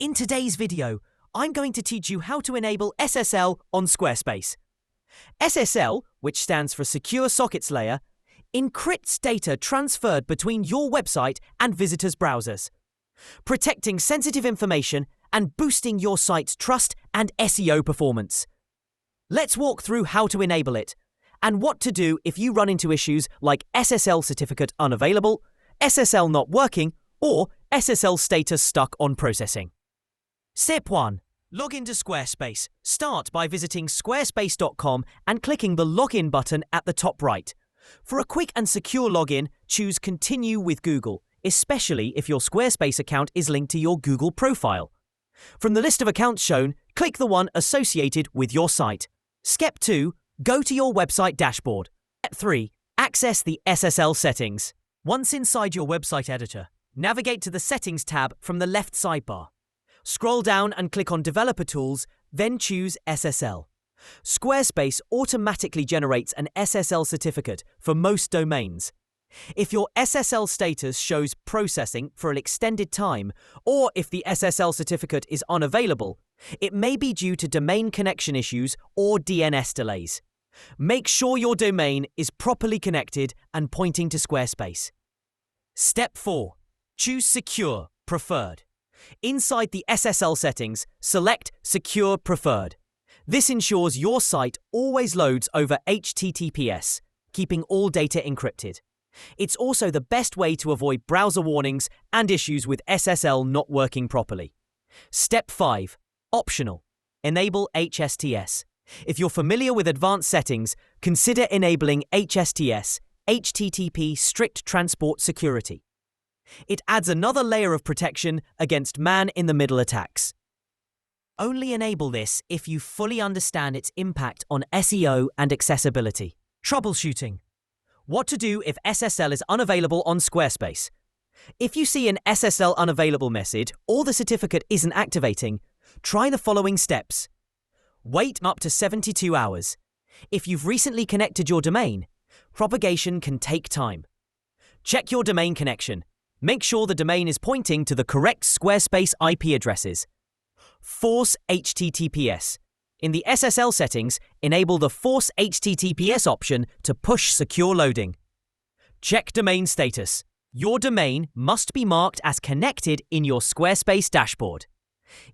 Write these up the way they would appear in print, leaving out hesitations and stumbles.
In today's video, I'm going to teach you how to enable SSL on Squarespace. SSL, which stands for Secure Sockets Layer, encrypts data transferred between your website and visitors' browsers, protecting sensitive information and boosting your site's trust and SEO performance. Let's walk through how to enable it and what to do if you run into issues like SSL certificate unavailable, SSL not working, or SSL status stuck on processing. Step 1. Log into Squarespace. Start by visiting squarespace.com and clicking the Login button at the top right. For a quick and secure login, choose Continue with Google, especially if your Squarespace account is linked to your Google profile. From the list of accounts shown, click the one associated with your site. Step 2. Go to your website dashboard. Step 3. Access the SSL settings. Once inside your website editor, navigate to the Settings tab from the left sidebar. Scroll down and click on Developer Tools, then choose SSL. Squarespace automatically generates an SSL certificate for most domains. If your SSL status shows processing for an extended time, or if the SSL certificate is unavailable, it may be due to domain connection issues or DNS delays. Make sure your domain is properly connected and pointing to Squarespace. Step 4. Choose Secure Preferred. Inside the SSL settings, select Secure Preferred. This ensures your site always loads over HTTPS, keeping all data encrypted. It's also the best way to avoid browser warnings and issues with SSL not working properly. Step 5. Optional. Enable HSTS. If you're familiar with advanced settings, consider enabling HSTS, HTTP Strict Transport Security. It adds another layer of protection against man-in-the-middle attacks. Only enable this if you fully understand its impact on SEO and accessibility. Troubleshooting. What to do if SSL is unavailable on Squarespace. If you see an SSL unavailable message or the certificate isn't activating, try the following steps. Wait up to 72 hours. If you've recently connected your domain, propagation can take time. Check your domain connection. Make sure the domain is pointing to the correct Squarespace IP addresses. Force HTTPS. In the SSL settings, enable the Force HTTPS option to push secure loading. Check domain status. Your domain must be marked as connected in your Squarespace dashboard.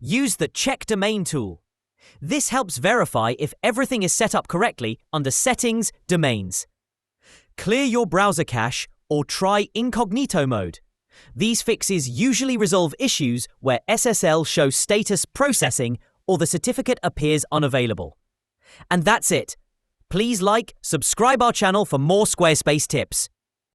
Use the Check Domain tool. This helps verify if everything is set up correctly under Settings, Domains. Clear your browser cache or try incognito mode. These fixes usually resolve issues where SSL shows status processing or the certificate appears unavailable. And that's it. Please like, subscribe our channel for more Squarespace tips.